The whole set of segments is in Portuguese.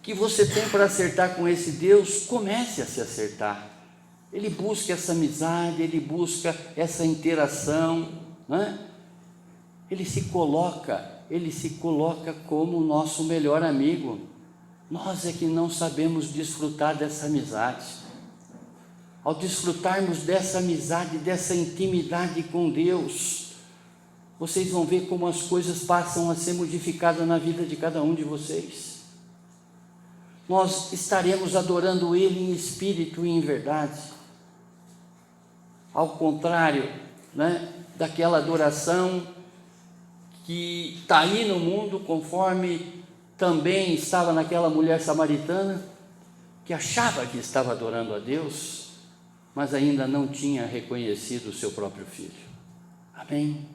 que você tem para acertar com esse Deus, comece a se acertar. Ele busca essa amizade, ele busca essa interação, né? Ele se coloca como o nosso melhor amigo. Nós é que não sabemos desfrutar dessa amizade. Ao desfrutarmos dessa amizade, dessa intimidade com Deus, vocês vão ver como as coisas passam a ser modificadas na vida de cada um de vocês. Nós estaremos adorando Ele em espírito e em verdade. Ao contrário, né, daquela adoração que está aí no mundo, conforme também estava naquela mulher samaritana, que achava que estava adorando a Deus, mas ainda não tinha reconhecido o seu próprio filho. Amém?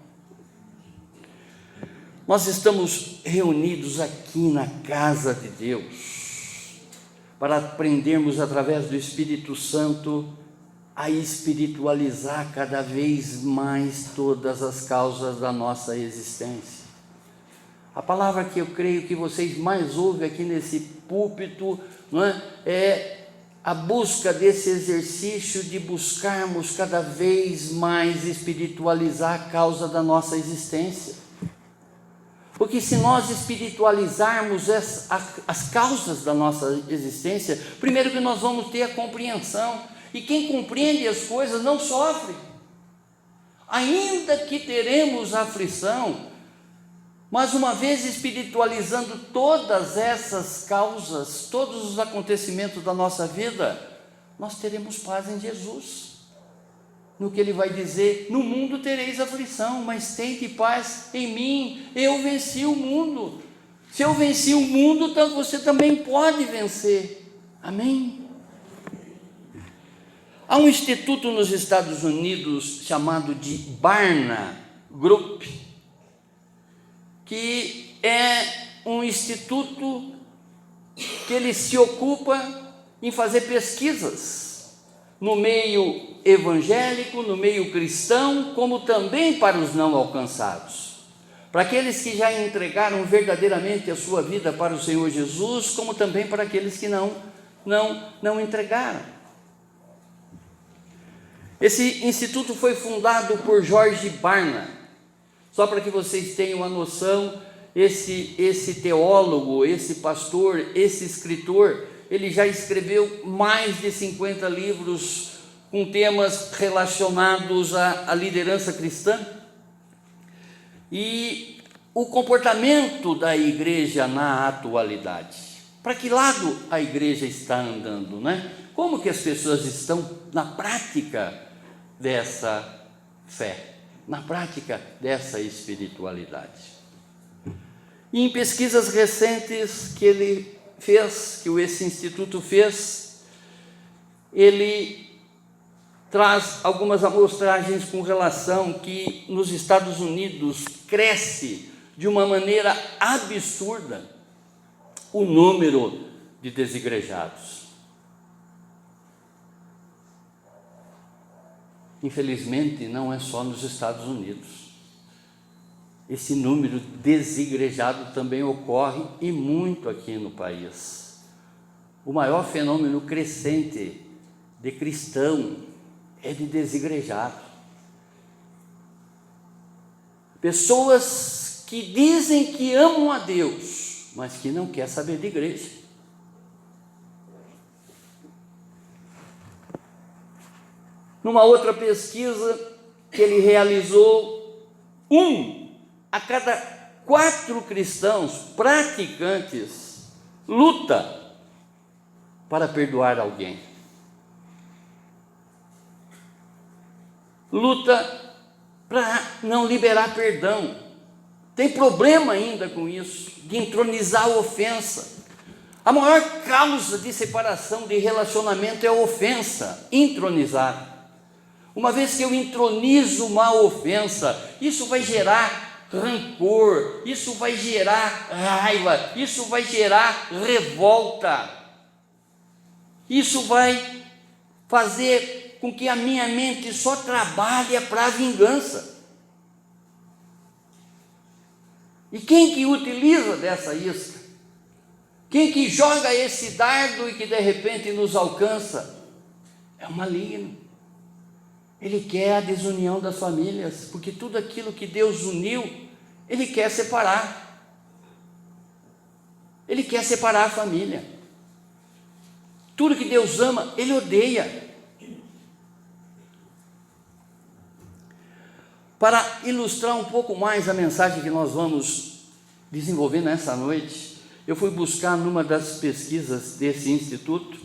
Nós estamos reunidos aqui na casa de Deus para aprendermos através do Espírito Santo a espiritualizar cada vez mais todas as causas da nossa existência. A palavra que eu creio que vocês mais ouvem aqui nesse púlpito, não é a busca desse exercício de buscarmos cada vez mais espiritualizar a causa da nossa existência. Porque se nós espiritualizarmos as causas da nossa existência, primeiro que nós vamos ter a compreensão. E quem compreende as coisas não sofre. Ainda que teremos aflição, mas uma vez espiritualizando todas essas causas, todos os acontecimentos da nossa vida, nós teremos paz em Jesus. No que Ele vai dizer: no mundo tereis aflição, mas tende paz em mim, eu venci o mundo. Se eu venci o mundo, então você também pode vencer. Amém? Há um instituto nos Estados Unidos chamado de Barna Group, que é um instituto que ele se ocupa em fazer pesquisas no meio evangélico, no meio cristão, como também para os não alcançados. Para aqueles que já entregaram verdadeiramente a sua vida para o Senhor Jesus, como também para aqueles que não entregaram. Esse instituto foi fundado por George Barna. Só para que vocês tenham uma noção, esse teólogo, esse pastor, esse escritor, ele já escreveu mais de 50 livros com temas relacionados à liderança cristã. E o comportamento da igreja na atualidade. Para que lado a igreja está andando, né? Como que as pessoas estão na prática dessa fé, na prática dessa espiritualidade? E em pesquisas recentes que ele fez, que esse instituto fez, ele traz algumas amostragens com relação que nos Estados Unidos cresce de uma maneira absurda o número de desigrejados. Infelizmente, não é só nos Estados Unidos. Esse número desigrejado também ocorre e muito aqui no país. O maior fenômeno crescente de cristão é de desigrejado. Pessoas que dizem que amam a Deus, mas que não querem saber de igreja. Numa outra pesquisa que ele realizou, 1 a cada 4 cristãos praticantes luta para perdoar alguém. Luta para não liberar perdão. Tem problema ainda com isso, de entronizar a ofensa. A maior causa de separação de relacionamento é a ofensa, entronizar. Uma vez que eu intronizo uma ofensa, isso vai gerar rancor, isso vai gerar raiva, isso vai gerar revolta, isso vai fazer com que a minha mente só trabalhe para a vingança. E quem que utiliza dessa isca? Quem que joga esse dardo e que de repente nos alcança? É o maligno. Ele quer a desunião das famílias, porque tudo aquilo que Deus uniu, Ele quer separar. Ele quer separar a família. Tudo que Deus ama, Ele odeia. Para ilustrar um pouco mais a mensagem que nós vamos desenvolver nessa noite, eu fui buscar numa das pesquisas desse instituto,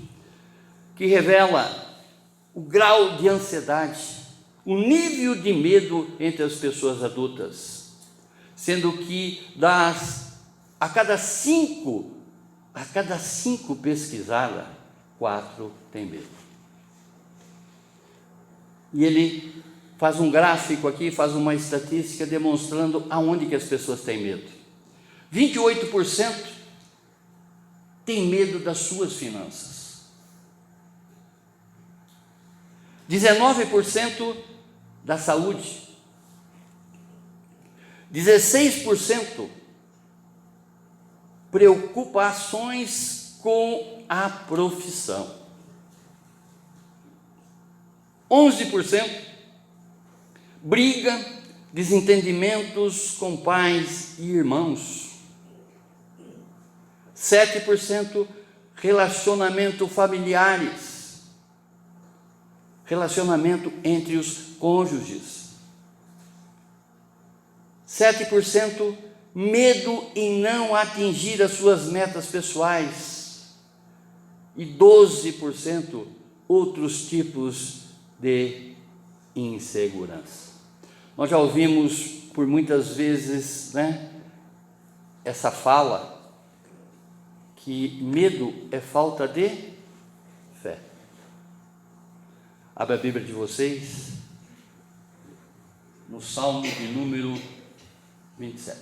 que revela o grau de ansiedade, o nível de medo entre as pessoas adultas, sendo que a cada cinco pesquisadas, 4 têm medo. E ele faz um gráfico aqui, faz uma estatística demonstrando aonde que as pessoas têm medo. 28% têm medo das suas finanças. 19% da saúde, 16% preocupações com a profissão, 11% briga, desentendimentos com pais e irmãos, 7% relacionamento familiares, relacionamento entre os cônjuges, 7% medo em não atingir as suas metas pessoais e 12% outros tipos de insegurança. Nós já ouvimos por muitas vezes, essa fala que medo é falta de fé. Abra a Bíblia de vocês no Salmo de número 27.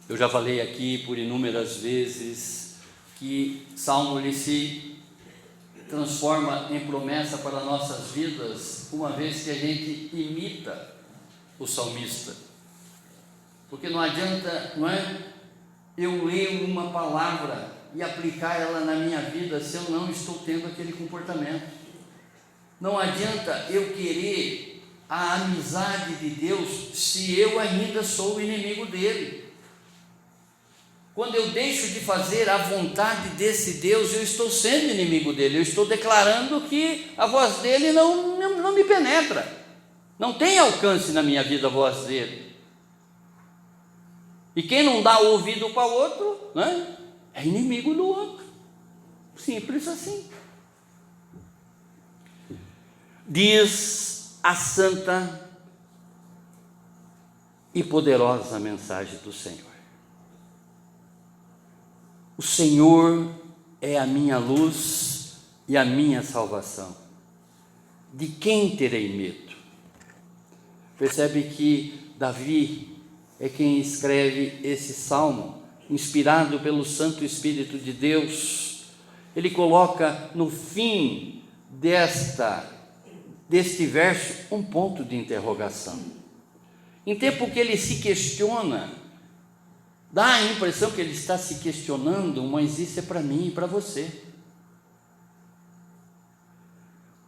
Eu já falei aqui por inúmeras vezes que Salmo ele se transforma em promessa para nossas vidas, uma vez que a gente imita o salmista. Porque não adianta, eu ler uma palavra e aplicar ela na minha vida se eu não estou tendo aquele comportamento. Não adianta eu querer a amizade de Deus se eu ainda sou o inimigo dele. Quando eu deixo de fazer a vontade desse Deus, eu estou sendo inimigo dele, eu estou declarando que a voz dele não me penetra, não tem alcance na minha vida a voz dele. E quem não dá ouvido para o outro, é inimigo do outro, simples assim. Diz a santa e poderosa mensagem do Senhor: o Senhor é a minha luz e a minha salvação. De quem terei medo? Percebe que Davi é quem escreve esse salmo, inspirado pelo Santo Espírito de Deus. Ele coloca no fim deste verso um ponto de interrogação. Em tempo que ele se questiona, dá a impressão que ele está se questionando, mas isso é para mim e para você.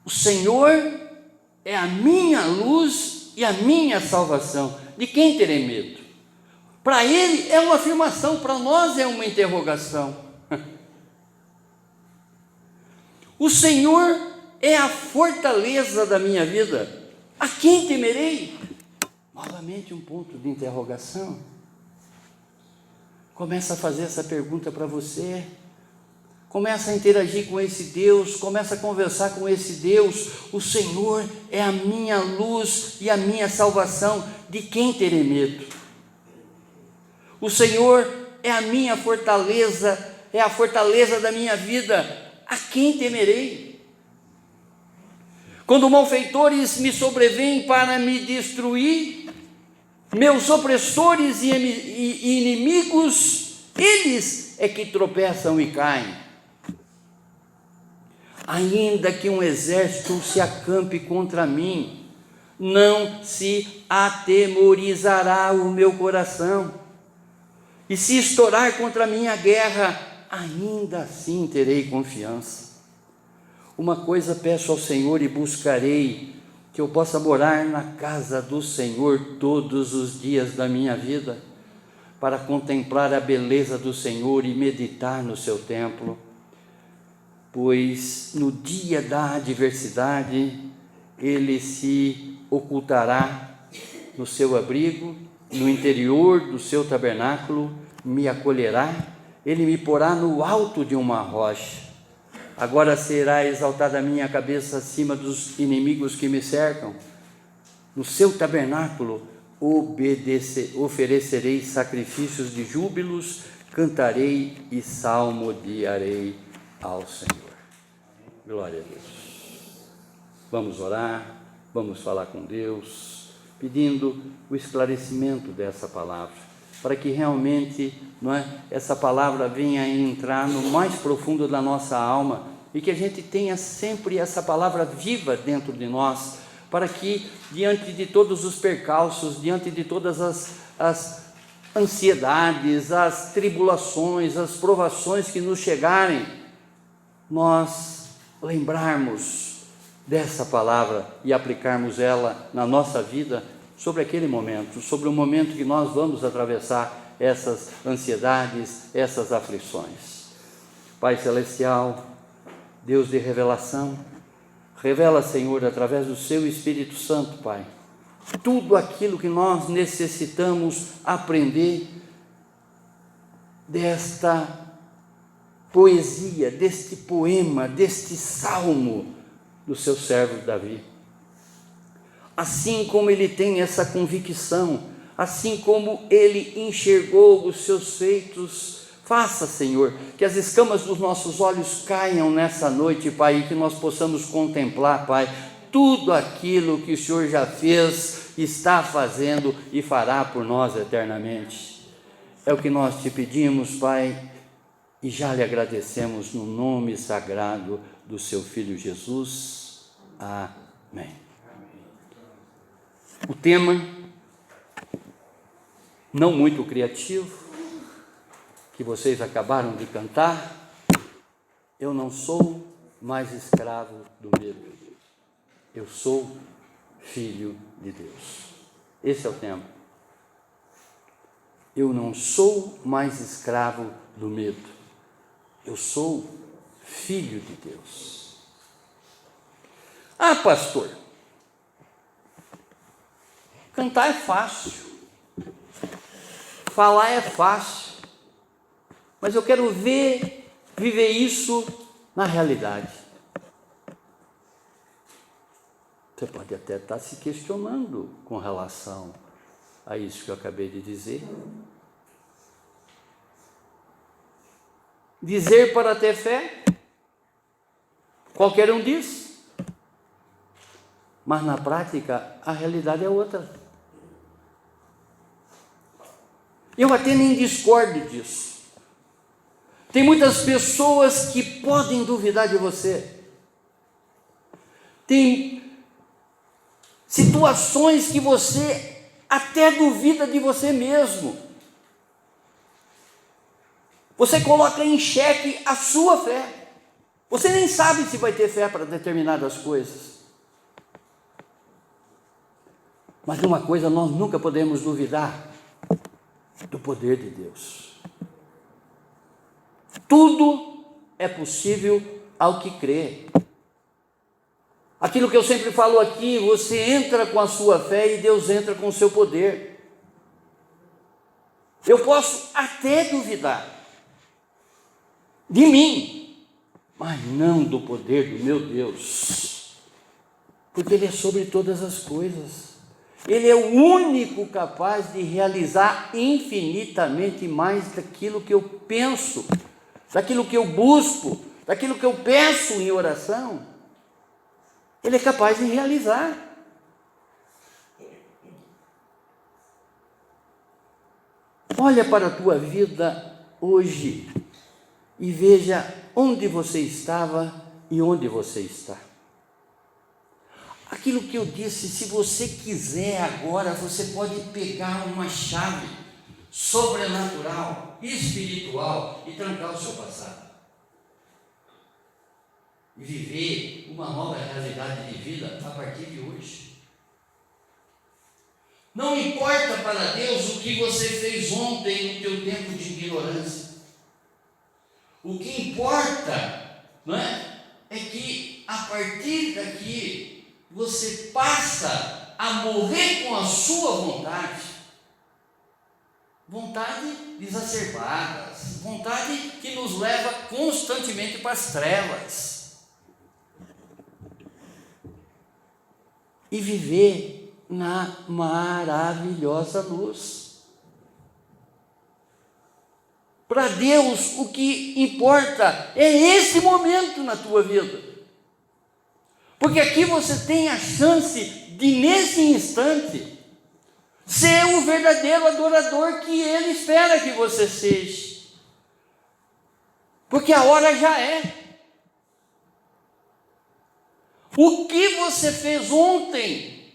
O Senhor é a minha luz e a minha salvação. De quem terei medo? Para ele é uma afirmação, para nós é uma interrogação. O Senhor é a fortaleza da minha vida. A quem temerei? Novamente um ponto de interrogação. Começa a fazer essa pergunta para você, começa a interagir com esse Deus, começa a conversar com esse Deus. O Senhor é a minha luz e a minha salvação, de quem terei medo? O Senhor é a minha fortaleza, é a fortaleza da minha vida, a quem temerei? Quando malfeitores me sobrevêm para me destruir, meus opressores e inimigos Eles é que tropeçam e caem. Ainda que um exército se acampe contra mim, não se atemorizará o meu coração. E se estourar contra mim a guerra, ainda assim terei confiança. Uma coisa peço ao Senhor e buscarei, que eu possa morar na casa do Senhor todos os dias da minha vida, para contemplar a beleza do Senhor e meditar no seu templo. Pois no dia da adversidade, Ele se ocultará no seu abrigo, no interior do seu tabernáculo, me acolherá, Ele me porá no alto de uma rocha. Agora será exaltada a minha cabeça acima dos inimigos que me cercam. No seu tabernáculo oferecerei sacrifícios de júbilos, cantarei e salmodiarei ao Senhor. Glória a Deus. Vamos orar, vamos falar com Deus, pedindo o esclarecimento dessa palavra, para que realmente, essa palavra venha entrar no mais profundo da nossa alma e que a gente tenha sempre essa palavra viva dentro de nós, para que diante de todos os percalços, diante de todas as ansiedades, as tribulações, as provações que nos chegarem, nós lembrarmos dessa palavra e aplicarmos ela na nossa vida sobre aquele momento, sobre o momento que nós vamos atravessar essas ansiedades, essas aflições. Pai Celestial, Deus de revelação, revela, Senhor, através do Seu Espírito Santo, Pai, tudo aquilo que nós necessitamos aprender desta poesia, deste poema, deste salmo do seu servo Davi. Assim como ele tem essa convicção, assim como ele enxergou os seus feitos, faça, Senhor, que as escamas dos nossos olhos caiam nessa noite, Pai, e que nós possamos contemplar, Pai, tudo aquilo que o Senhor já fez, está fazendo e fará por nós eternamente. É o que nós te pedimos, Pai, e já lhe agradecemos no nome sagrado do seu Filho Jesus. Amém. O tema, não muito criativo, que vocês acabaram de cantar: eu não sou mais escravo do medo, eu sou filho de Deus. Esse é o tema. Eu não sou mais escravo do medo, eu sou filho de Deus. Ah, pastor, cantar é fácil, falar é fácil, mas eu quero viver isso na realidade. Você pode até estar se questionando com relação a isso que eu acabei de dizer. Dizer para ter fé, qualquer um diz, mas na prática a realidade é outra. Eu até nem discordo disso. Tem muitas pessoas que podem duvidar de você. Tem situações que você até duvida de você mesmo. Você coloca em xeque a sua fé. Você nem sabe se vai ter fé para determinadas coisas. Mas de uma coisa nós nunca podemos duvidar: do poder de Deus. Tudo é possível ao que crê. Aquilo que eu sempre falo aqui, você entra com a sua fé e Deus entra com o seu poder. Eu posso até duvidar de mim, mas não do poder do meu Deus, porque Ele é sobre todas as coisas. Ele é o único capaz de realizar infinitamente mais daquilo que eu penso, daquilo que eu busco, daquilo que eu peço em oração. Ele é capaz de realizar. Olha para a tua vida hoje e veja onde você estava e onde você está. Aquilo que eu disse, se você quiser agora, você pode pegar uma chave sobrenatural, espiritual e trancar o seu passado. E viver uma nova realidade de vida a partir de hoje. Não importa para Deus o que você fez ontem no teu tempo de ignorância. O que importa, não é que a partir daqui você passa a morrer com a sua vontade. Vontade exacerbada, vontade que nos leva constantemente para as trevas. E viver na maravilhosa luz. Para Deus, o que importa é esse momento na tua vida. Porque aqui você tem a chance de, nesse instante, ser o verdadeiro adorador que Ele espera que você seja. Porque a hora já é. O que você fez ontem,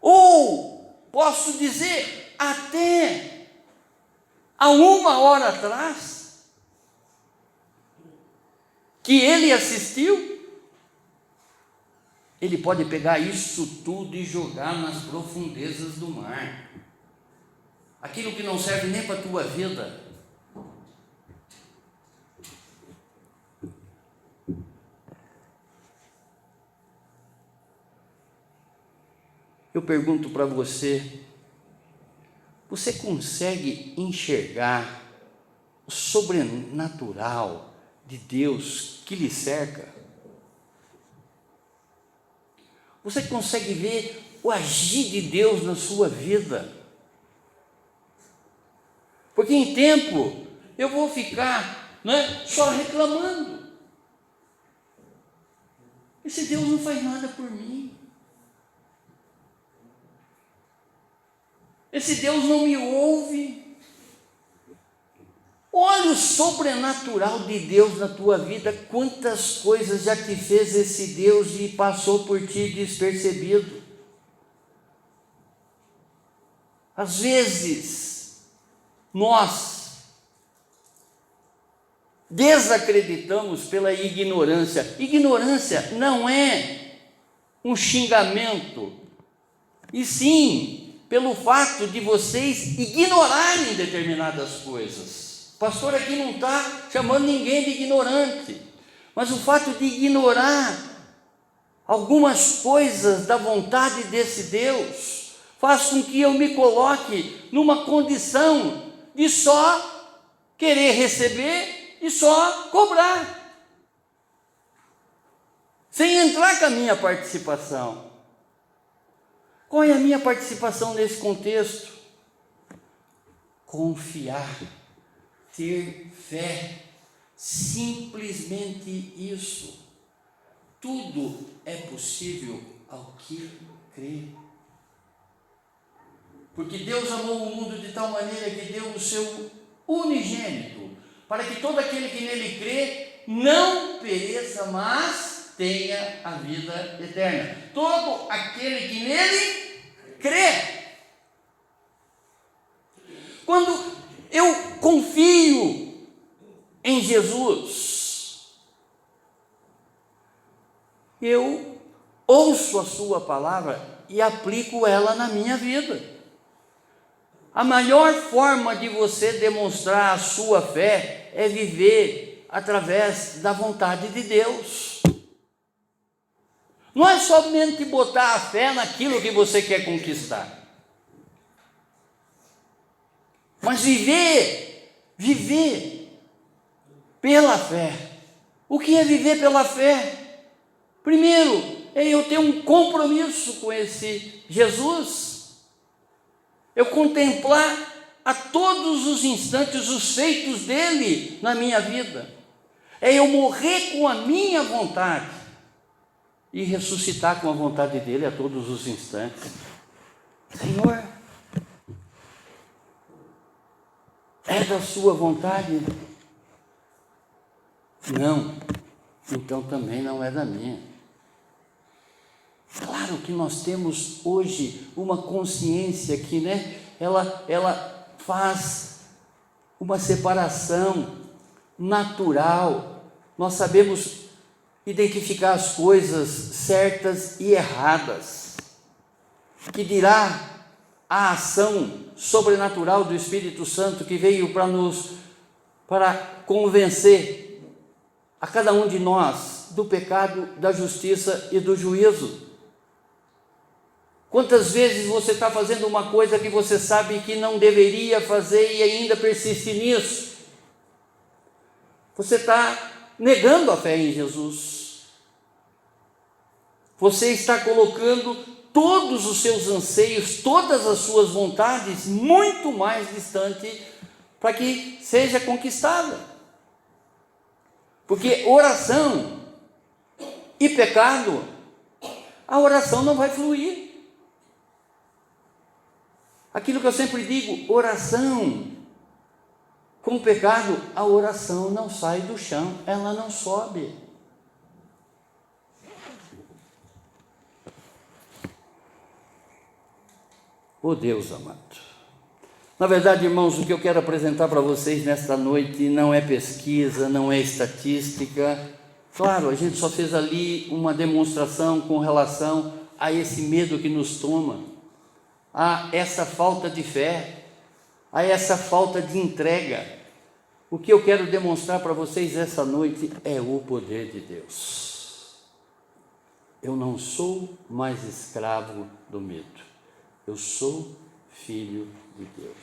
ou posso dizer, até há 1 hora atrás, que ele assistiu, ele pode pegar isso tudo e jogar nas profundezas do mar. Aquilo que não serve nem para a tua vida. Eu pergunto para você, você consegue enxergar o sobrenatural de Deus que lhe cerca? Você consegue ver o agir de Deus na sua vida? Porque em tempo eu vou ficar, só reclamando. Esse Deus não faz nada por mim. Esse Deus não me ouve. Olha o sobrenatural de Deus na tua vida. Quantas coisas já te fez esse Deus e passou por ti despercebido. Às vezes, nós desacreditamos pela ignorância. Ignorância não é um xingamento, e sim pelo fato de vocês ignorarem determinadas coisas. O pastor aqui não está chamando ninguém de ignorante, mas o fato de ignorar algumas coisas da vontade desse Deus faz com que eu me coloque numa condição de só querer receber e só cobrar, sem entrar com a minha participação. Qual é a minha participação nesse contexto? Confiar, ter fé, simplesmente isso. Tudo é possível ao que crê. Porque Deus amou o mundo de tal maneira que deu o seu unigênito, para que todo aquele que nele crê não pereça, mas tenha a vida eterna. Todo aquele que nele crê. Quando eu confio em Jesus, eu ouço a sua palavra e aplico ela na minha vida. A maior forma de você demonstrar a sua fé é viver através da vontade de Deus. Não é somente botar a fé naquilo que você quer conquistar, mas viver pela fé. O que é viver pela fé? Primeiro, é eu ter um compromisso com esse Jesus, eu contemplar a todos os instantes os feitos dele na minha vida, é eu morrer com a minha vontade e ressuscitar com a vontade dele a todos os instantes. Senhor, É da sua vontade? Não. Então também não é da minha. Claro que nós temos hoje uma consciência que, né, ela faz uma separação natural. Nós sabemos identificar as coisas certas e erradas. Que dirá a ação sobrenatural do Espírito Santo que veio para convencer a cada um de nós do pecado, da justiça e do juízo. Quantas vezes você está fazendo uma coisa que você sabe que não deveria fazer e ainda persiste nisso? Você está negando a fé em Jesus. Você está colocando todos os seus anseios, todas as suas vontades muito mais distante para que seja conquistada. Porque oração e pecado, a oração não vai fluir. Aquilo que eu sempre digo, oração com pecado, a oração não sai do chão, ela não sobe. Oh Deus amado, na verdade, irmãos, o que eu quero apresentar para vocês nesta noite não é pesquisa, não é estatística. Claro, a gente só fez ali uma demonstração com relação a esse medo que nos toma, a essa falta de fé, a essa falta de entrega. O que eu quero demonstrar para vocês essa noite é o poder de Deus. Eu não sou mais escravo do medo. Eu sou filho de Deus.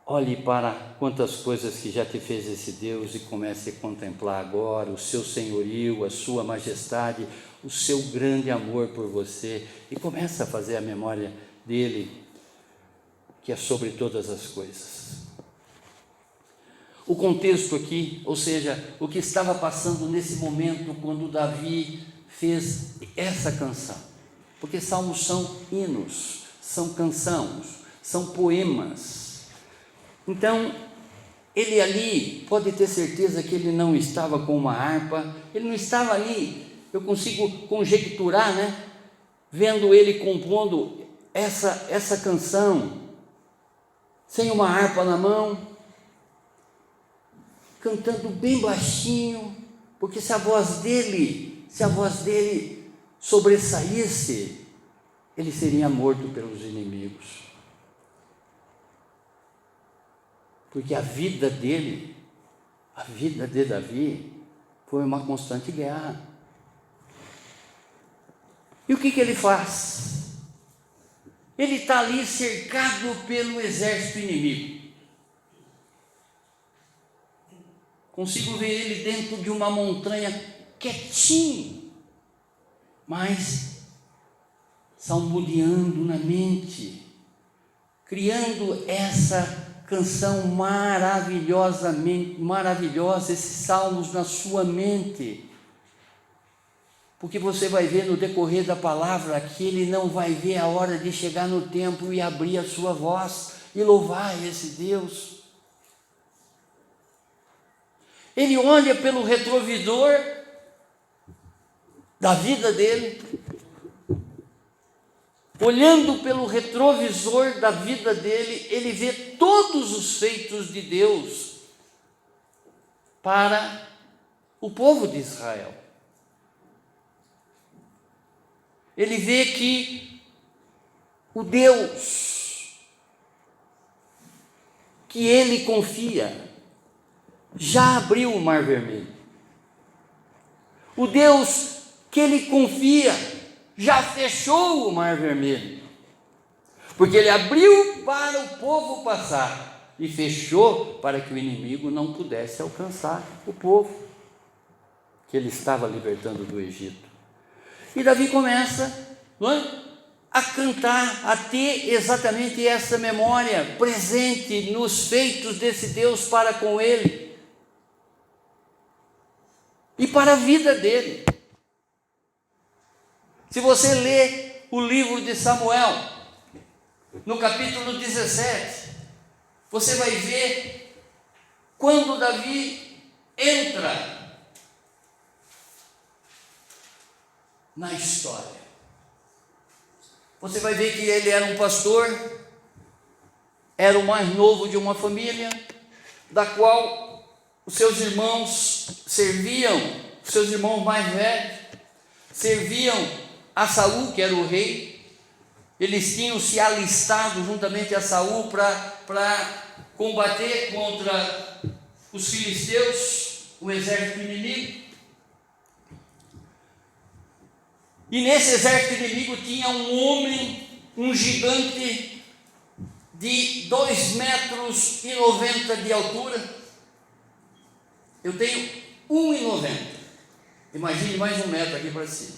Olhe para quantas coisas que já te fez esse Deus e comece a contemplar agora o seu senhorio, a sua majestade, o seu grande amor por você, e comece a fazer a memória dele, que é sobre todas as coisas. O contexto aqui, ou seja, o que estava passando nesse momento quando Davi fez essa canção, porque salmos são hinos, são canções, são poemas. Então, ele ali, pode ter certeza que ele não estava com uma harpa, ele não estava ali, eu consigo conjecturar, né? Vendo ele compondo essa canção, sem uma harpa na mão, cantando bem baixinho, porque se a voz dele sobressaísse, ele seria morto pelos inimigos. Porque a vida de Davi, foi uma constante guerra. E o que ele faz? Ele está ali cercado pelo exército inimigo. Consigo ver ele dentro de uma montanha, quietinho, mas salmodiando na mente, criando essa canção maravilhosa, esses salmos na sua mente, porque você vai ver no decorrer da palavra que ele não vai ver a hora de chegar no templo e abrir a sua voz e louvar esse Deus. Ele olha pelo retrovisor da vida dele, olhando pelo retrovisor da vida dele, ele vê todos os feitos de Deus para o povo de Israel. Ele vê que o Deus que ele confia já abriu o Mar Vermelho. O Deus que ele confia já fechou o Mar Vermelho, porque ele abriu para o povo passar e fechou para que o inimigo não pudesse alcançar o povo que ele estava libertando do Egito. E Davi começa, não é, a cantar, a ter exatamente essa memória presente nos feitos desse Deus para com ele e para a vida dele. Se você lê o livro de Samuel, no capítulo 17, você vai ver quando Davi entra na história. Você vai ver que ele era um pastor, era o mais novo de uma família, da qual os seus irmãos serviam, os seus irmãos mais velhos, serviam a Saul, que era o rei. Eles tinham se alistado juntamente a Saul para combater contra os filisteus, o exército inimigo. E nesse exército inimigo tinha um homem, um gigante de 2,90 metros de altura. Eu tenho 1,90. Imagine mais 1 metro aqui para cima.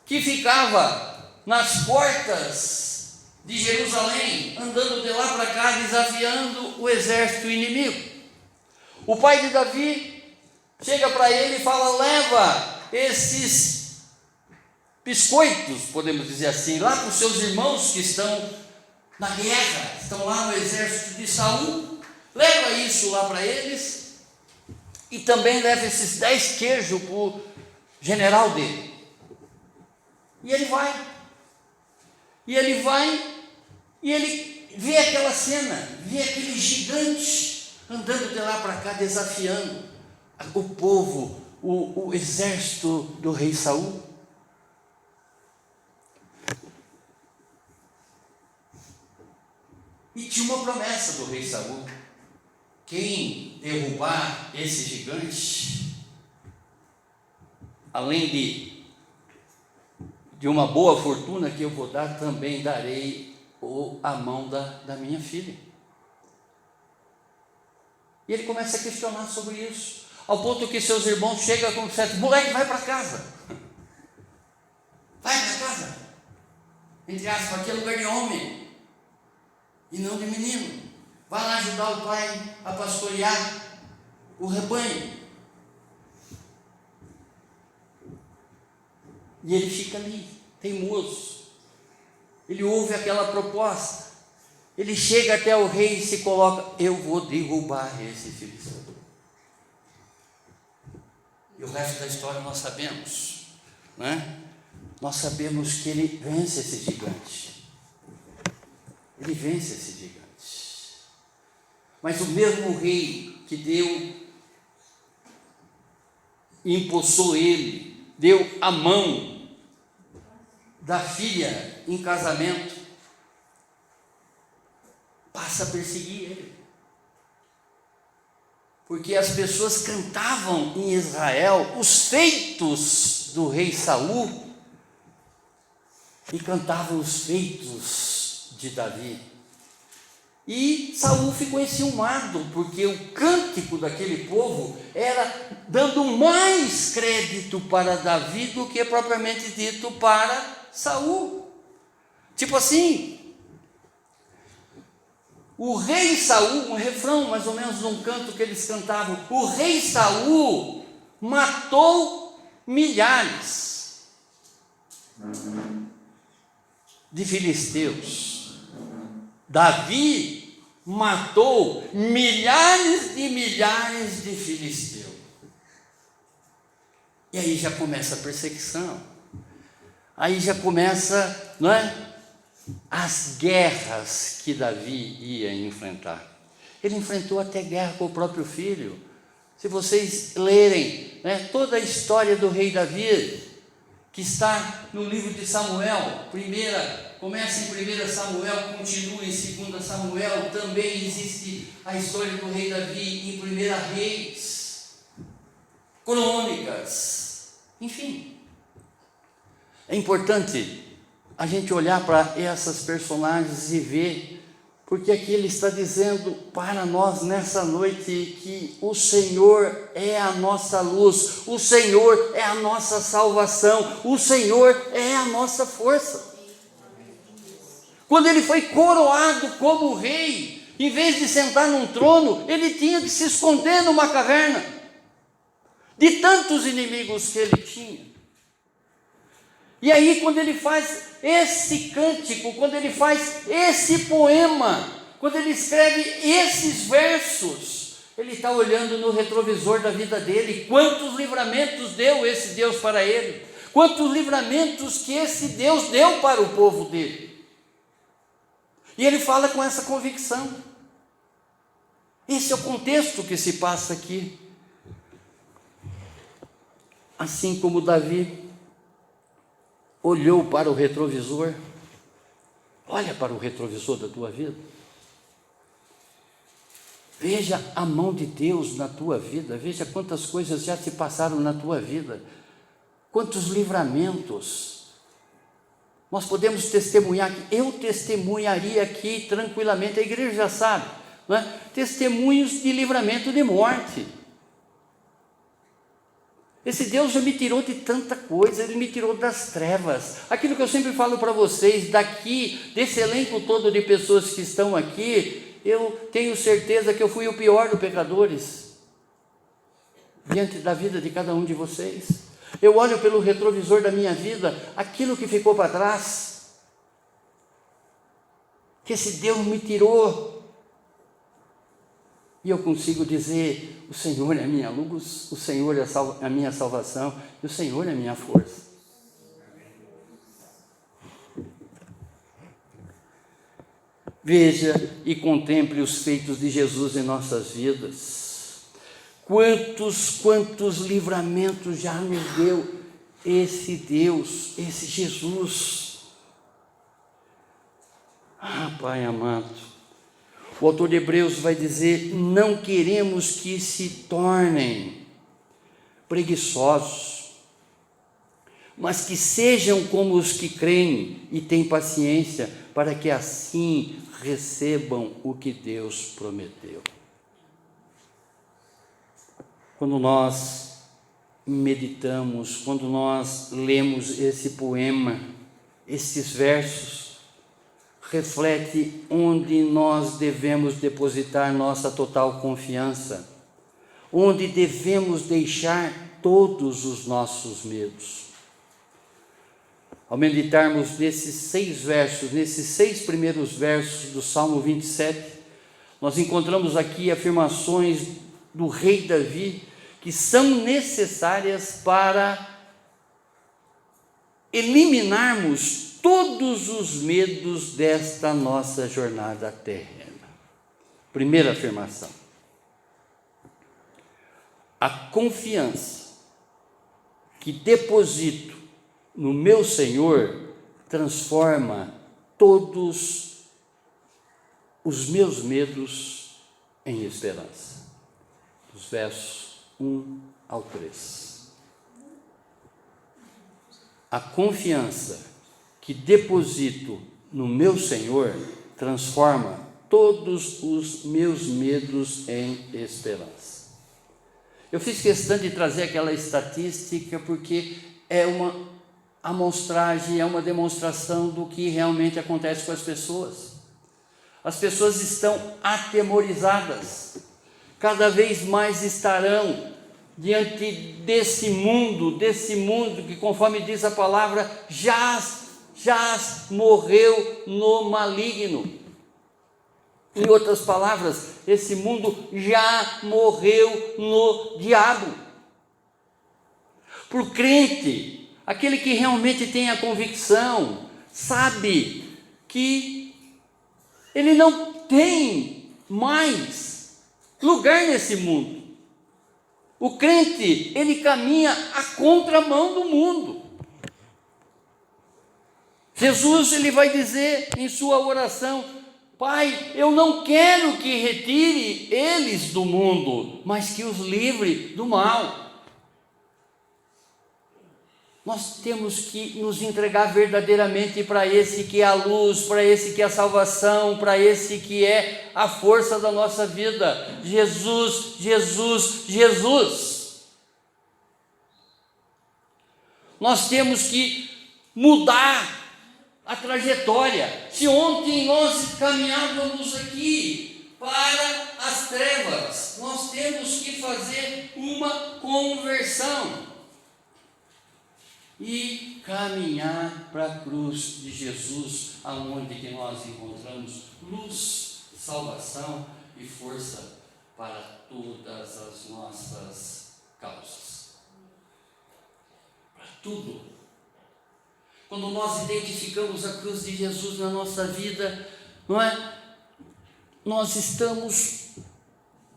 Que ficava nas portas de Jerusalém, andando de lá para cá, desafiando o exército inimigo. O pai de Davi chega para ele e fala: leva esses biscoitos, podemos dizer assim, lá para os seus irmãos que estão na guerra, estão lá no exército de Saul. Leva isso lá para eles, e também leva esses 10 queijos para o general dele. E ele vai, e ele vê aquela cena, vê aquele gigante andando de lá para cá, desafiando o povo, o exército do rei Saul. E tinha uma promessa do rei Saul: quem derrubar esse gigante, além de uma boa fortuna que eu vou dar, também darei a mão da minha filha. E ele começa a questionar sobre isso, ao ponto que seus irmãos chegam com certo: moleque, vai para casa, vai para casa, entre aspas, aqui é lugar de homem e não de menino. Vai lá ajudar o pai a pastorear o rebanho. E ele fica ali, teimoso. Ele ouve aquela proposta. Ele chega até o rei e se coloca: eu vou derrubar esse filisteu. E o resto da história nós sabemos, né? Nós sabemos que ele vence esse gigante. Ele vence esse gigante. Mas o mesmo rei que impulsou ele, deu a mão da filha em casamento, passa a perseguir ele. Porque as pessoas cantavam em Israel os feitos do rei Saul e cantavam os feitos de Davi. E Saul ficou enciumado, porque o cântico daquele povo era dando mais crédito para Davi do que propriamente dito para Saul. Tipo assim, o rei Saul, um refrão mais ou menos num canto que eles cantavam: o rei Saul matou milhares de filisteus. Davi matou milhares de filisteus. E aí já começa a perseguição. Aí já começa, não é? As guerras que Davi ia enfrentar. Ele enfrentou até guerra com o próprio filho. Se vocês lerem, né, toda a história do rei Davi, que está no livro de Samuel, começa em 1 Samuel, continua em 2 Samuel, também existe a história do rei Davi em 1 Reis, Crônicas, enfim. É importante a gente olhar para essas personagens e ver, porque aqui ele está dizendo para nós nessa noite que o Senhor é a nossa luz, o Senhor é a nossa salvação, o Senhor é a nossa força. Quando ele foi coroado como rei, em vez de sentar num trono, ele tinha que se esconder numa caverna, de tantos inimigos que ele tinha. E aí, quando ele faz esse cântico, quando ele faz esse poema, quando ele escreve esses versos, ele está olhando no retrovisor da vida dele. Quantos livramentos deu esse Deus para ele? Quantos livramentos que esse Deus deu para o povo dele? E ele fala com essa convicção. Esse é o contexto que se passa aqui. Assim como Davi olhou para o retrovisor, olha para o retrovisor da tua vida. Veja a mão de Deus na tua vida, veja quantas coisas já se passaram na tua vida, quantos livramentos. Nós podemos testemunhar, eu testemunharia aqui tranquilamente, a igreja já sabe, não é? Testemunhos de livramento de morte. Esse Deus já me tirou de tanta coisa, Ele me tirou das trevas. Aquilo que eu sempre falo para vocês, daqui, desse elenco todo de pessoas que estão aqui, eu tenho certeza que eu fui o pior dos pecadores, diante da vida de cada um de vocês. Eu olho pelo retrovisor da minha vida, aquilo que ficou para trás, que esse Deus me tirou, e eu consigo dizer: o Senhor é a minha luz, o Senhor é a minha salvação, e o Senhor é a minha força. Veja e contemple os feitos de Jesus em nossas vidas. Quantos livramentos já nos deu esse Deus, esse Jesus. Ah, Pai amado, o autor de Hebreus vai dizer: não queremos que se tornem preguiçosos, mas que sejam como os que creem e têm paciência, para que assim recebam o que Deus prometeu. Quando nós meditamos, quando nós lemos esse poema, esses versos, reflete onde nós devemos depositar nossa total confiança, onde devemos deixar todos os nossos medos. Ao meditarmos nesses 6 versos, nesses 6 primeiros versos do Salmo 27, nós encontramos aqui afirmações do rei Davi que são necessárias para eliminarmos todos os medos desta nossa jornada terrena. Primeira afirmação: a confiança que deposito no meu Senhor transforma todos os meus medos em esperança. Dos versos 1 ao 3. A confiança que deposito no meu Senhor transforma todos os meus medos em esperança. Eu fiz questão de trazer aquela estatística porque é uma amostragem, é uma demonstração do que realmente acontece com as pessoas. As pessoas estão atemorizadas, cada vez mais estarão diante desse mundo que, conforme diz a palavra, jaz morreu no maligno. Em outras palavras, esse mundo já morreu no diabo. Para o crente, aquele que realmente tem a convicção, sabe que ele não tem mais lugar nesse mundo. O crente, ele caminha à contramão do mundo. Jesus, ele vai dizer em sua oração: Pai, eu não quero que retire eles do mundo, mas que os livre do mal. Nós temos que nos entregar verdadeiramente para esse que é a luz, para esse que é a salvação, para esse que é a força da nossa vida. Jesus, Jesus, Jesus. Nós temos que mudar a trajetória. Se ontem nós caminhávamos aqui para as trevas, nós temos que fazer uma conversão e caminhar para a cruz de Jesus, aonde que nós encontramos luz, salvação e força para todas as nossas causas. Para tudo. Quando nós identificamos a cruz de Jesus na nossa vida, não é? Nós estamos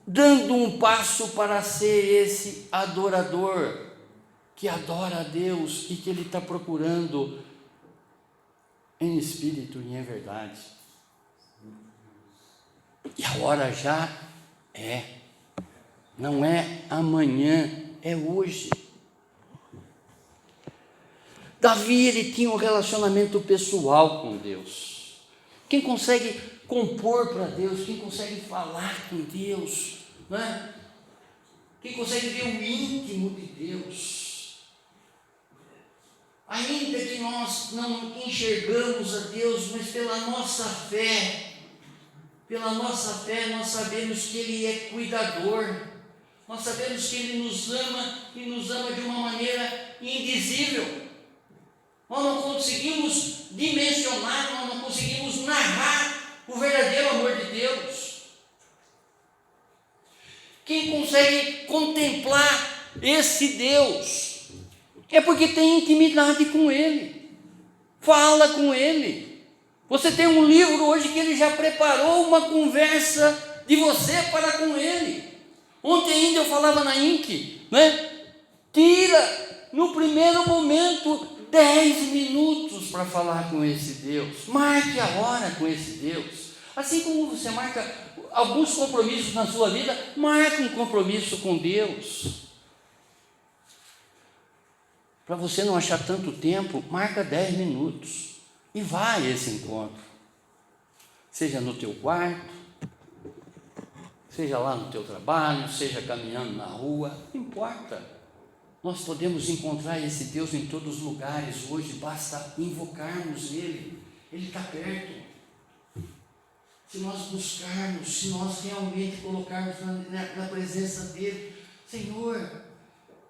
dando um passo para ser esse adorador que adora a Deus e que Ele está procurando em espírito e em verdade. E a hora já não é amanhã, é hoje. Davi, ele tinha um relacionamento pessoal com Deus. Quem consegue compor para Deus, quem consegue falar com Deus, não é? Quem consegue ver o íntimo de Deus, ainda que nós não enxergamos a Deus, mas pela nossa fé nós sabemos que Ele é cuidador, nós sabemos que Ele nos ama e nos ama de uma maneira indizível. Nós não conseguimos dimensionar, nós não conseguimos narrar o verdadeiro amor de Deus. Quem consegue contemplar esse Deus é porque tem intimidade com Ele, fala com Ele. Você tem um livro hoje que Ele já preparou uma conversa de você para com Ele. Ontem ainda eu falava na INC, né? Tira no primeiro momento 10 minutos para falar com esse Deus. Marque a hora com esse Deus. Assim como você marca alguns compromissos na sua vida, marque um compromisso com Deus. Para você não achar tanto tempo, marca 10 minutos e vá a esse encontro. Seja no teu quarto, seja lá no teu trabalho, seja caminhando na rua, não importa. Nós podemos encontrar esse Deus em todos os lugares hoje, basta invocarmos Ele, Ele está perto. Se nós buscarmos, se nós realmente colocarmos na presença dEle, Senhor,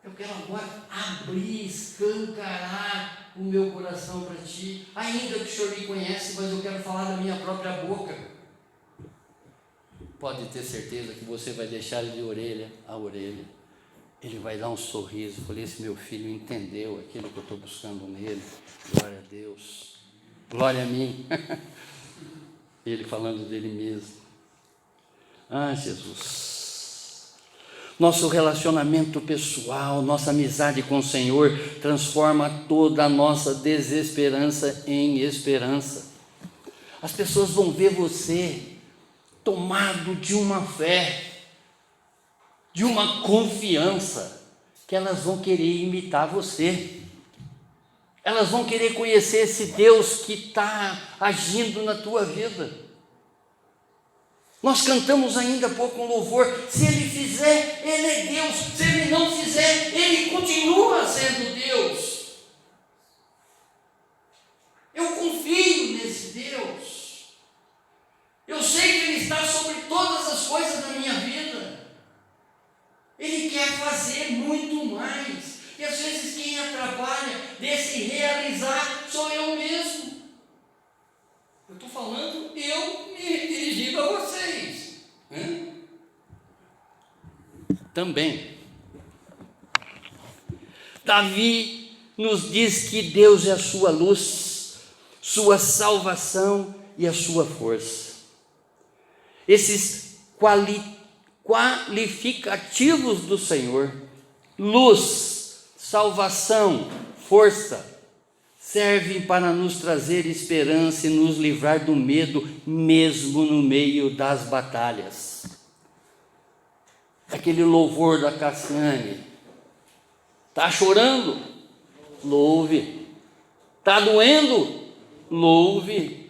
eu quero agora abrir, escancarar o meu coração para Ti, ainda que o Senhor me conhece, mas eu quero falar da minha própria boca. Pode ter certeza que você vai deixar Ele de orelha a orelha. Ele vai dar um sorriso. Falei, esse meu filho entendeu aquilo que eu estou buscando nele. Glória a Deus. Glória a mim. Ele falando dele mesmo. Ah, Jesus. Nosso relacionamento pessoal, nossa amizade com o Senhor transforma toda a nossa desesperança em esperança. As pessoas vão ver você tomado de uma fé, de uma confiança, que elas vão querer imitar você. Elas vão querer conhecer esse Deus que está agindo na tua vida. Nós cantamos ainda há pouco um louvor, se Ele fizer, Ele é Deus, se Ele não fizer, Ele continua sendo Deus. Eu confio nesse Deus, eu sei que Ele está sobre todas as coisas da minha vida, Ele quer fazer muito mais, e às vezes quem atrapalha desse realizar sou eu mesmo. Eu estou falando, eu me dirigindo a vocês. Também. Davi nos diz que Deus é a sua luz, sua salvação e a sua força. Esses qualificativos do Senhor, luz, salvação, força, servem para nos trazer esperança e nos livrar do medo, mesmo no meio das batalhas. Aquele louvor da Cassiane, está chorando? Louve. Está doendo? Louve.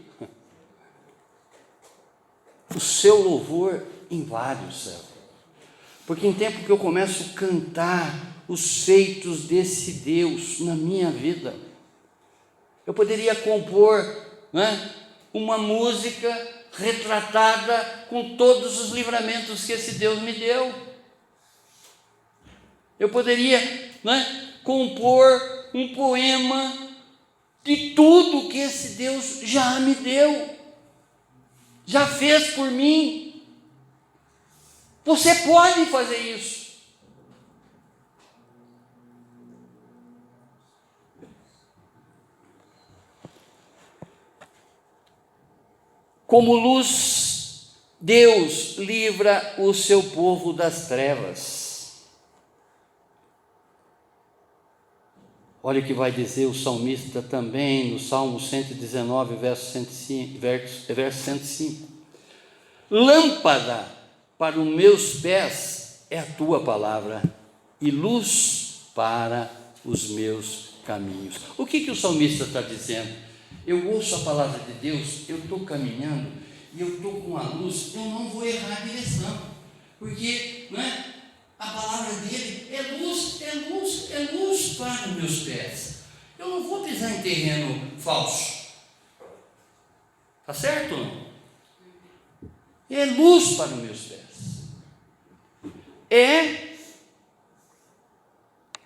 O seu louvor invade o céu, porque em tempo que eu começo a cantar os feitos desse Deus na minha vida, eu poderia compor, uma música retratada com todos os livramentos que esse Deus me deu. Eu poderia compor um poema de tudo que esse Deus já me deu, já fez por mim. Você pode fazer isso. Como luz, Deus livra o seu povo das trevas. Olha o que vai dizer o salmista também no Salmo 119, verso 105. Lâmpada para os meus pés é a tua palavra e luz para os meus caminhos. O que o salmista está dizendo? Eu ouço a palavra de Deus, eu estou caminhando e eu estou com a luz, eu não vou errar a direção, porque a palavra dele é luz, é luz, é luz para os meus pés. Eu não vou pisar em terreno falso. Está certo ou não? É luz para os meus pés.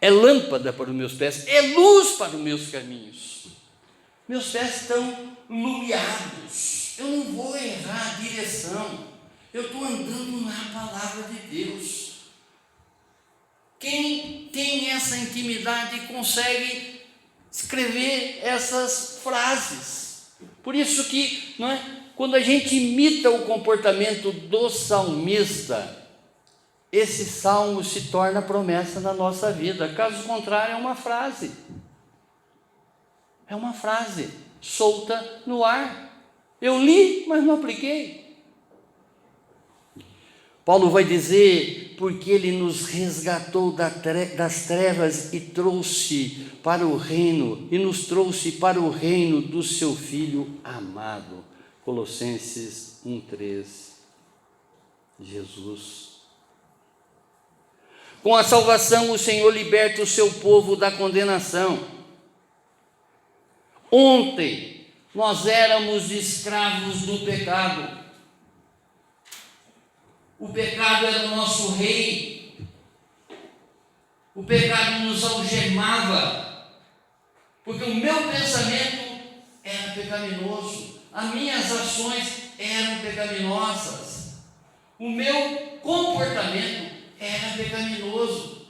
É lâmpada para os meus pés, é luz para os meus caminhos. Meus pés estão lumiados, eu não vou errar a direção, eu estou andando na palavra de Deus. Quem tem essa intimidade consegue escrever essas frases. Por isso que, quando a gente imita o comportamento do salmista, esse salmo se torna promessa na nossa vida. Caso contrário, é uma frase. É uma frase solta no ar. Eu li, mas não apliquei. Paulo vai dizer, porque ele nos resgatou das trevas e trouxe para o reino, e nos trouxe para o reino do seu Filho amado. Colossenses 1:3. Jesus. Com a salvação, o Senhor liberta o seu povo da condenação. Ontem, nós éramos escravos do pecado. O pecado era o nosso rei. O pecado nos algemava, porque o meu pensamento era pecaminoso, as minhas ações eram pecaminosas, o meu comportamento era pecaminoso.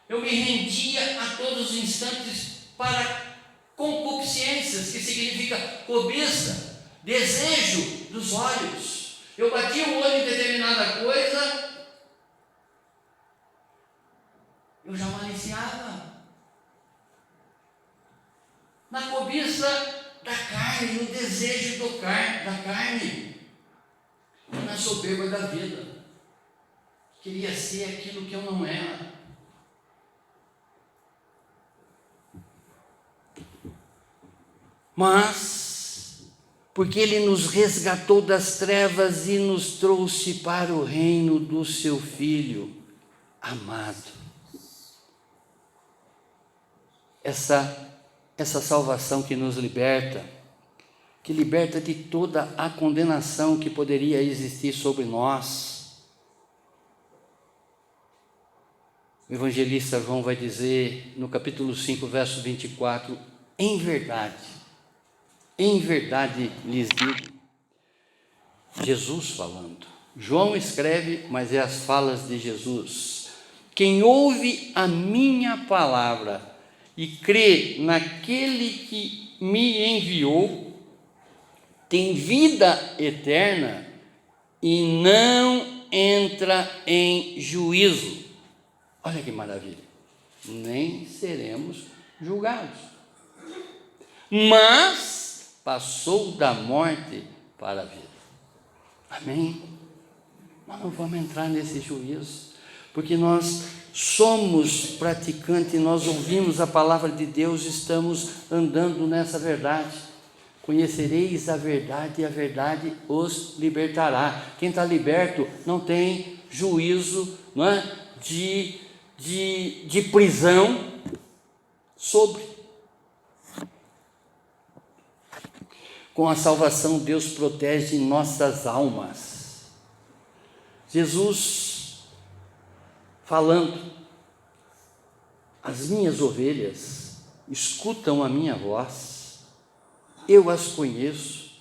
Eu me rendia a todos os instantes para concupiscências, que significa cobiça, desejo dos olhos. Eu batia o olho em determinada coisa, eu já maliciava. Na cobiça da carne, no desejo da carne, na soberba da vida. Queria ser aquilo que eu não era. Mas, porque Ele nos resgatou das trevas e nos trouxe para o reino do seu Filho amado. Essa salvação que nos liberta, que liberta de toda a condenação que poderia existir sobre nós. O evangelista João vai dizer no capítulo 5, verso 24, em verdade lhes digo, Jesus falando, João escreve, mas é as falas de Jesus, quem ouve a minha palavra e crê naquele que me enviou, tem vida eterna e não entra em juízo. Olha que maravilha, nem seremos julgados, mas passou da morte para a vida. Amém? Nós não vamos entrar nesse juízo, porque nós somos praticantes, nós ouvimos a palavra de Deus, estamos andando nessa verdade. Conhecereis a verdade e a verdade os libertará. Quem está liberto não tem juízo, de prisão sobre. Com a salvação, Deus protege nossas almas. Jesus falando, as minhas ovelhas escutam a minha voz, eu as conheço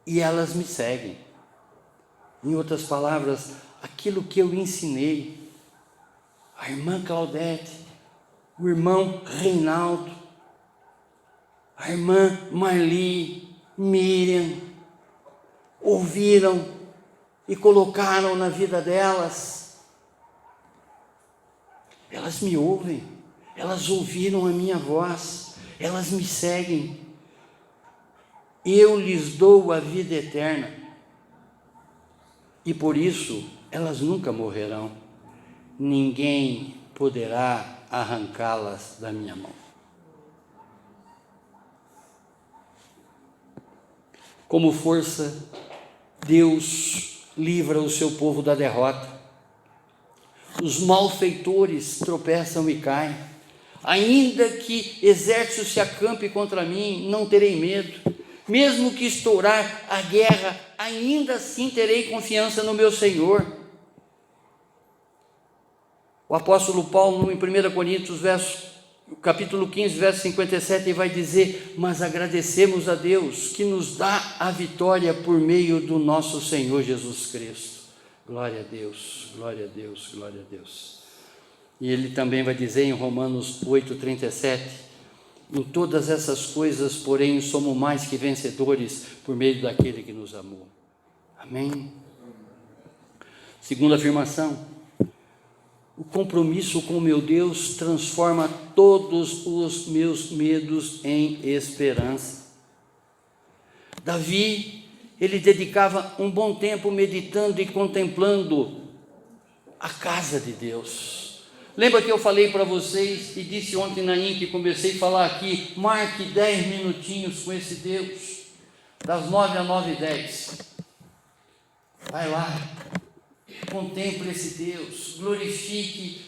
e elas me seguem. Em outras palavras, aquilo que eu ensinei, a irmã Claudete, o irmão Reinaldo, a irmã Marli, Miriam, ouviram e colocaram na vida delas. Elas me ouvem, elas ouviram a minha voz, elas me seguem. Eu lhes dou a vida eterna e por isso elas nunca morrerão. Ninguém poderá arrancá-las da minha mão. Como força, Deus livra o seu povo da derrota. Os malfeitores tropeçam e caem. Ainda que exército se acampe contra mim, não terei medo. Mesmo que estourar a guerra, ainda assim terei confiança no meu Senhor. O apóstolo Paulo, em 1 Coríntios, capítulo 15, verso 57, vai dizer: mas agradecemos a Deus que nos dá a vitória por meio do nosso Senhor Jesus Cristo. Glória a Deus, glória a Deus, glória a Deus. E ele também vai dizer em Romanos 8,37: em todas essas coisas, porém, somos mais que vencedores por meio daquele que nos amou. Amém? Segunda afirmação: o compromisso com meu Deus transforma todos os meus medos em esperança. Davi, ele dedicava um bom tempo meditando e contemplando a casa de Deus. Lembra que eu falei para vocês e disse ontem na INC, comecei a falar aqui, marque 10 minutinhos com esse Deus, das 9 às 9h10. Vai lá, contemple esse Deus, glorifique,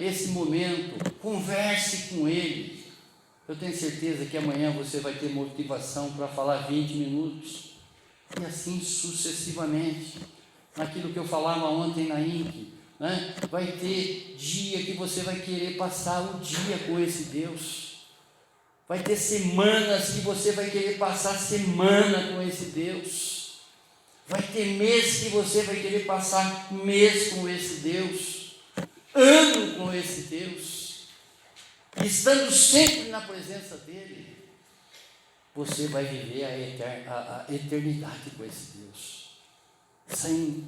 esse momento, converse com Ele. Eu tenho certeza que amanhã você vai ter motivação para falar 20 minutos, e assim sucessivamente. Naquilo que eu falava ontem na INC, vai ter dia que você vai querer passar o dia com esse Deus, vai ter semanas que você vai querer passar semana com esse Deus, vai ter mês que você vai querer passar mês com esse Deus, ano com esse Deus, estando sempre na presença dEle, você vai viver a eternidade com esse Deus, sem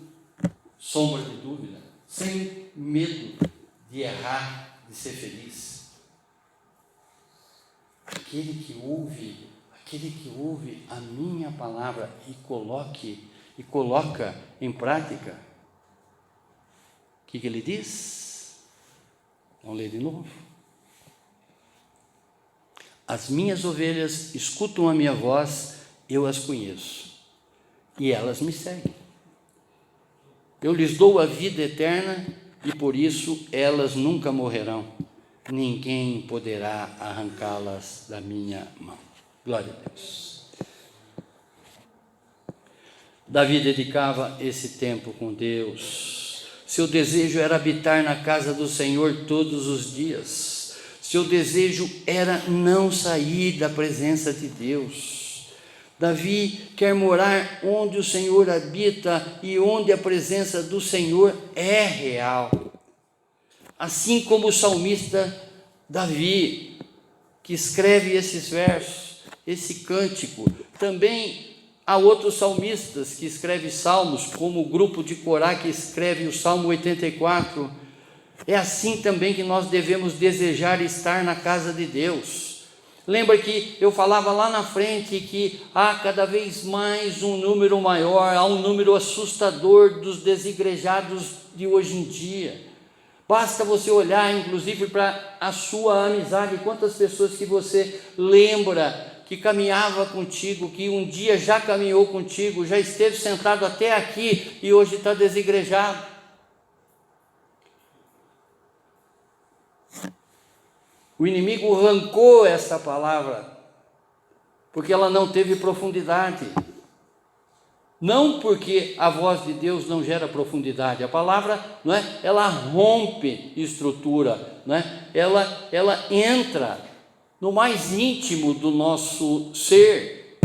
sombra de dúvida, sem medo de errar, de ser feliz. Aquele que ouve a minha palavra e coloca em prática, o que ele diz? Vamos ler de novo. As minhas ovelhas escutam a minha voz, eu as conheço, e elas me seguem. Eu lhes dou a vida eterna e por isso elas nunca morrerão. Ninguém poderá arrancá-las da minha mão. Glória a Deus. Davi dedicava esse tempo com Deus. Seu desejo era habitar na casa do Senhor todos os dias. Seu desejo era não sair da presença de Deus. Davi quer morar onde o Senhor habita e onde a presença do Senhor é real. Assim como o salmista Davi, que escreve esses versos, esse cântico. Também há outros salmistas que escrevem salmos, como o grupo de Corá que escreve o Salmo 84. É assim também que nós devemos desejar estar na casa de Deus. Lembra que eu falava lá na frente que há cada vez mais um número maior, há um número assustador dos desigrejados de hoje em dia. Basta você olhar, inclusive, para a sua amizade, quantas pessoas que você lembra que caminhava contigo, que um dia já caminhou contigo, já esteve sentado até aqui e hoje está desigrejado. O inimigo arrancou essa palavra, porque ela não teve profundidade. Não porque a voz de Deus não gera profundidade. A palavra, ela rompe estrutura, ela entra no mais íntimo do nosso ser.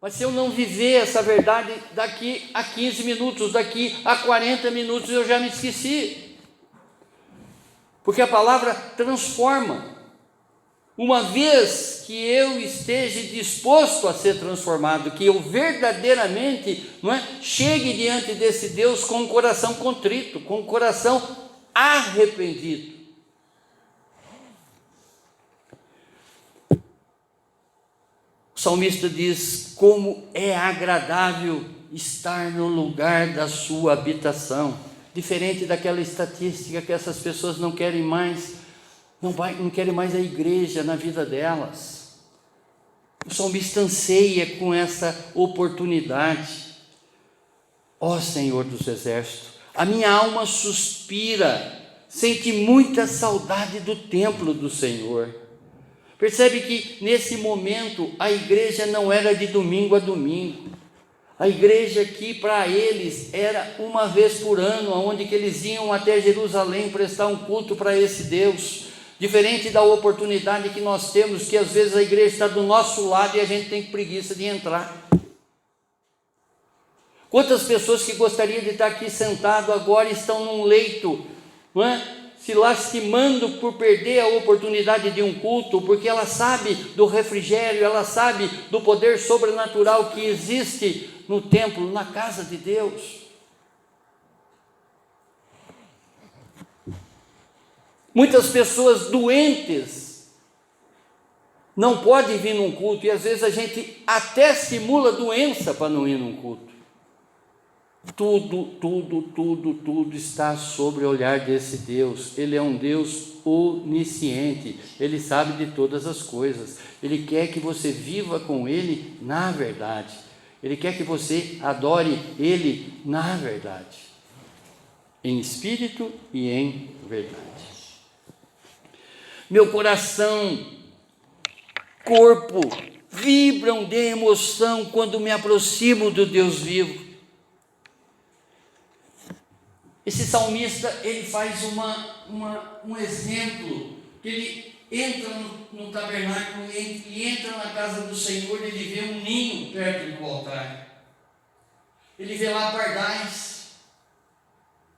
Mas se eu não viver essa verdade, daqui a 15 minutos, daqui a 40 minutos eu já me esqueci. Porque a palavra transforma. Uma vez que eu esteja disposto a ser transformado, que eu verdadeiramente, chegue diante desse Deus com o coração contrito, com o coração arrependido. O salmista diz: como é agradável estar no lugar da sua habitação. Diferente daquela estatística que essas pessoas não querem mais, não querem mais a igreja na vida delas. O salmista anseia com essa oportunidade. Ó Senhor dos exércitos, a minha alma suspira, sente muita saudade do templo do Senhor. Percebe que nesse momento a igreja não era de domingo a domingo. A igreja aqui para eles era uma vez por ano, onde que eles iam até Jerusalém prestar um culto para esse Deus. Diferente da oportunidade que nós temos, que às vezes a igreja está do nosso lado e a gente tem preguiça de entrar. Quantas pessoas que gostariam de estar aqui sentado agora estão num leito, se lastimando por perder a oportunidade de um culto, porque ela sabe do refrigério, ela sabe do poder sobrenatural que existe no templo, na casa de Deus. Muitas pessoas doentes não podem vir num culto, e às vezes a gente até simula doença para não ir num culto. Tudo está sobre o olhar desse Deus. Ele é um Deus onisciente, Ele sabe de todas as coisas. Ele quer que você viva com Ele na verdade. Ele quer que você adore Ele na verdade, em espírito e em verdade. Meu coração, corpo vibram de emoção quando me aproximo do Deus vivo. Esse salmista, ele faz um exemplo, que ele entra no tabernáculo, ele entra na casa do Senhor, ele vê um ninho perto do altar. Ele vê lá pardais,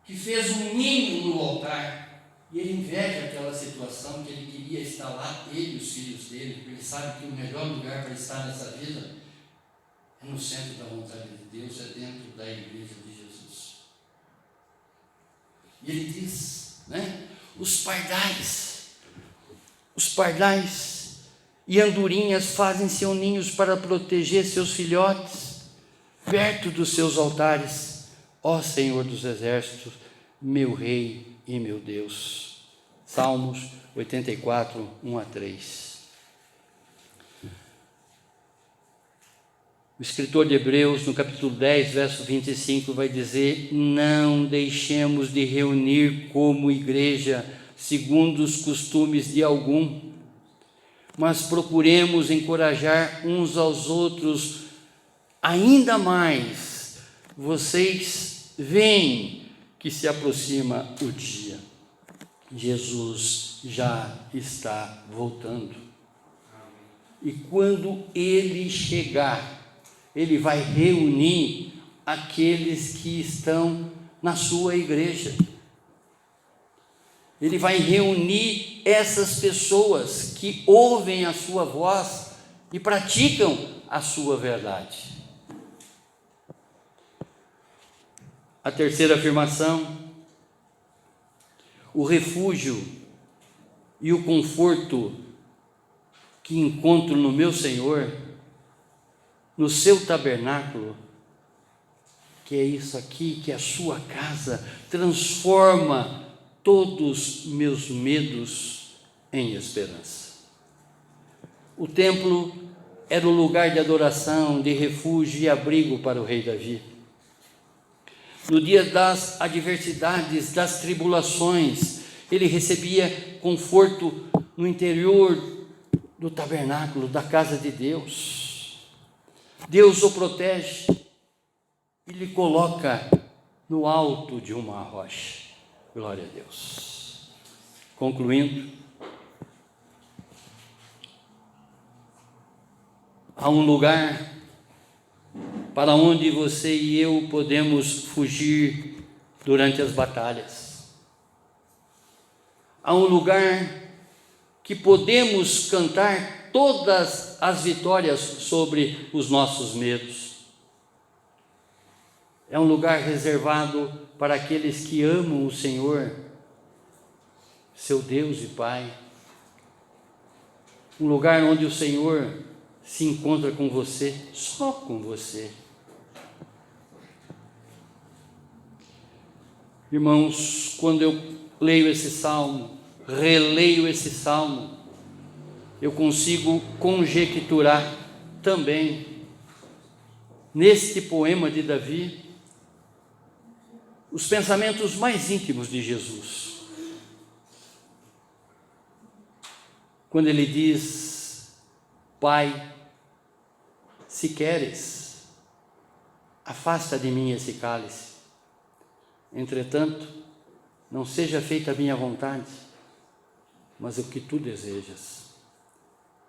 que fez um ninho no altar, e ele inveja aquela situação, que ele queria estar lá, ele e os filhos dele, porque ele sabe que o melhor lugar para estar nessa vida é no centro da vontade de Deus, é dentro da igreja de Jesus. E ele diz, os pardais e andorinhas fazem seus ninhos para proteger seus filhotes perto dos seus altares, ó Senhor dos exércitos, meu Rei e meu Deus. Salmos 84, 1-3. O escritor de Hebreus, no capítulo 10, verso 25, vai dizer: não deixemos de reunir como igreja, segundo os costumes de algum, mas procuremos encorajar uns aos outros, ainda mais, vocês veem que se aproxima o dia. Jesus já está voltando. E quando Ele chegar, Ele vai reunir aqueles que estão na sua igreja. Ele vai reunir essas pessoas que ouvem a sua voz e praticam a sua verdade. A terceira afirmação: o refúgio e o conforto que encontro no meu Senhor, no seu tabernáculo, que é isso aqui, que é a sua casa, transforma todos meus medos em esperança. O templo era o lugar de adoração, de refúgio e abrigo para o rei Davi. No dia das adversidades, das tribulações, ele recebia conforto no interior do tabernáculo, da casa de Deus. Deus o protege e lhe coloca no alto de uma rocha. Glória a Deus. Concluindo, Há um lugar para onde você e eu podemos fugir durante as batalhas. Há um lugar que podemos cantar todas as vitórias sobre os nossos medos. É um lugar reservado para aqueles que amam o Senhor, seu Deus e Pai. Um lugar onde o Senhor se encontra com você, só com você. Irmãos, quando eu leio esse salmo, releio esse salmo, eu consigo conjecturar também, neste poema de Davi, os pensamentos mais íntimos de Jesus. Quando ele diz: Pai, se queres, afasta de mim esse cálice. Entretanto, não seja feita a minha vontade, mas o que tu desejas.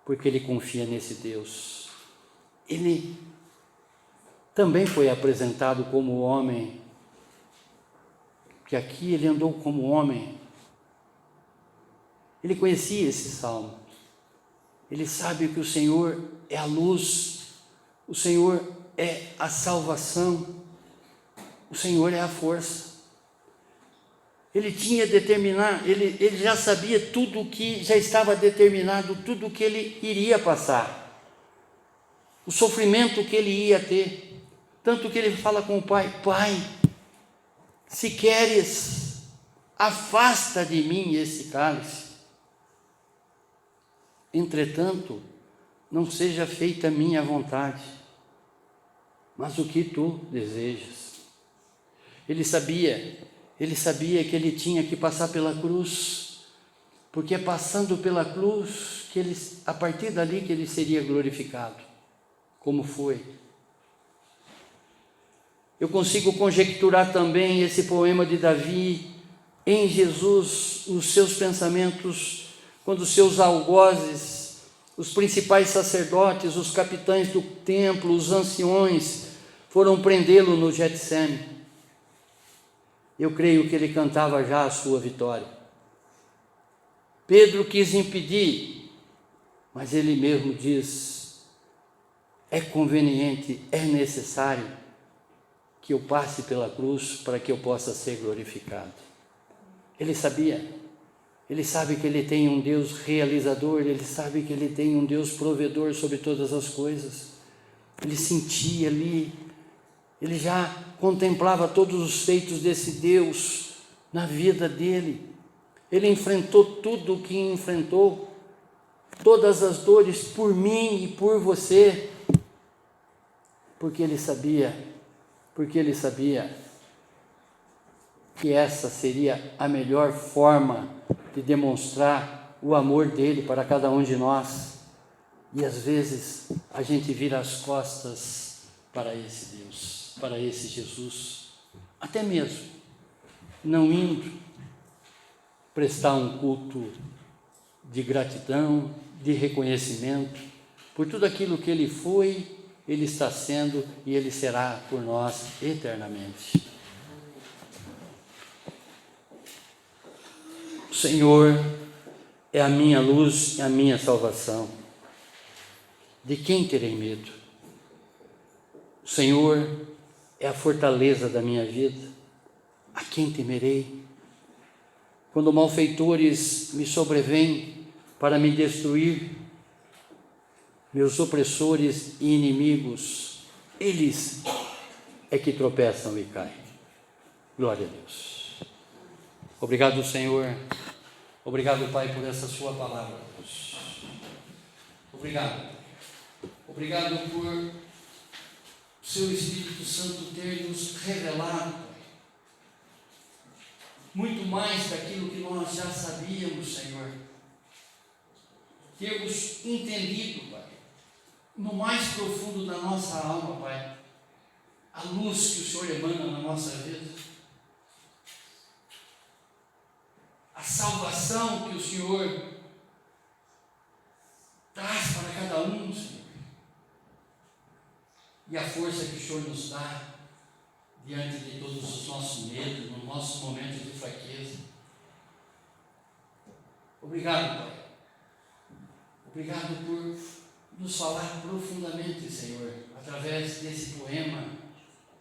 Porque ele confia nesse Deus. Ele também foi apresentado como homem, que aqui ele andou como homem. Ele conhecia esse salmo. Ele sabe que o Senhor é a luz, o Senhor é a salvação, o Senhor é a força. Ele tinha determinado, ele já sabia tudo o que já estava determinado, tudo o que ele iria passar, o sofrimento que ele ia ter, tanto que ele fala com o Pai: Pai, se queres, afasta de mim esse cálice. Entretanto, não seja feita a minha vontade, mas o que tu desejas. Ele sabia que ele tinha que passar pela cruz, porque é passando pela cruz que ele, a partir dali, que ele seria glorificado, como foi. Eu consigo conjecturar também esse poema de Davi em Jesus, os seus pensamentos, quando os seus algozes, os principais sacerdotes, os capitães do templo, os anciões, foram prendê-lo no Getsêmani. Eu creio que ele cantava já a sua vitória. Pedro quis impedir, mas ele mesmo diz: é conveniente, é necessário que eu passe pela cruz para que eu possa ser glorificado. Ele sabia, ele sabe que ele tem um Deus realizador, ele sabe que ele tem um Deus provedor sobre todas as coisas. Ele sentia ali, ele já contemplava todos os feitos desse Deus na vida dele. Ele enfrentou tudo o que enfrentou, todas as dores por mim e por você, porque ele sabia que essa seria a melhor forma de demonstrar o amor dele para cada um de nós. E às vezes a gente vira as costas para esse Deus, para esse Jesus, até mesmo não indo prestar um culto de gratidão, de reconhecimento por tudo aquilo que ele foi, ele está sendo e ele será por nós eternamente. O Senhor é a minha luz e a minha salvação. De quem terei medo? O Senhor é a fortaleza da minha vida. A quem temerei? Quando malfeitores me sobrevêm para me destruir, meus opressores e inimigos, eles é que tropeçam e caem. Glória a Deus. Obrigado, Senhor. Obrigado, Pai, por essa sua palavra, Deus. Obrigado. Obrigado por seu Espírito Santo ter nos revelado, Pai, muito mais daquilo que nós já sabíamos, Senhor. Termos entendido, Pai, no mais profundo da nossa alma, Pai, a luz que o Senhor emana na nossa vida, a salvação que o Senhor traz para cada um, Senhor. e a força que o Senhor nos dá diante de todos os nossos medos, nos nossos momentos de fraqueza. Obrigado, Pai. Obrigado por nos falar profundamente, Senhor, através desse poema,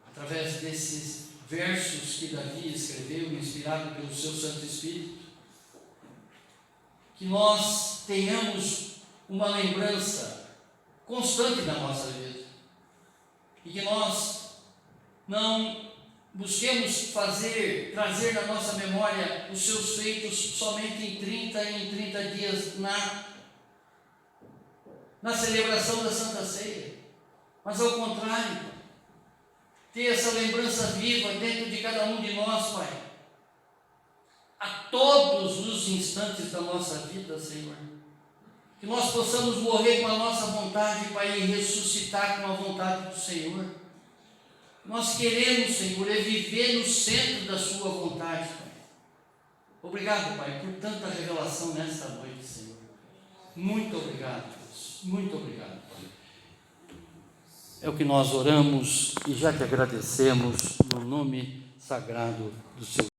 através desses versos que Davi escreveu, inspirado pelo seu Santo Espírito. Que nós tenhamos uma lembrança constante da nossa vida e que nós não busquemos trazer na nossa memória os seus feitos somente em 30 dias na celebração da Santa Ceia, mas ao contrário, ter essa lembrança viva dentro de cada um de nós, Pai, a todos os instantes da nossa vida, Senhor. Que nós possamos morrer com a nossa vontade, Pai, e ressuscitar com a vontade do Senhor. Nós queremos, Senhor, viver no centro da sua vontade, Pai. Obrigado, Pai, por tanta revelação nesta noite, Senhor. Muito obrigado, Deus. Muito obrigado, Pai. É o que nós oramos e já te agradecemos no nome sagrado do Seu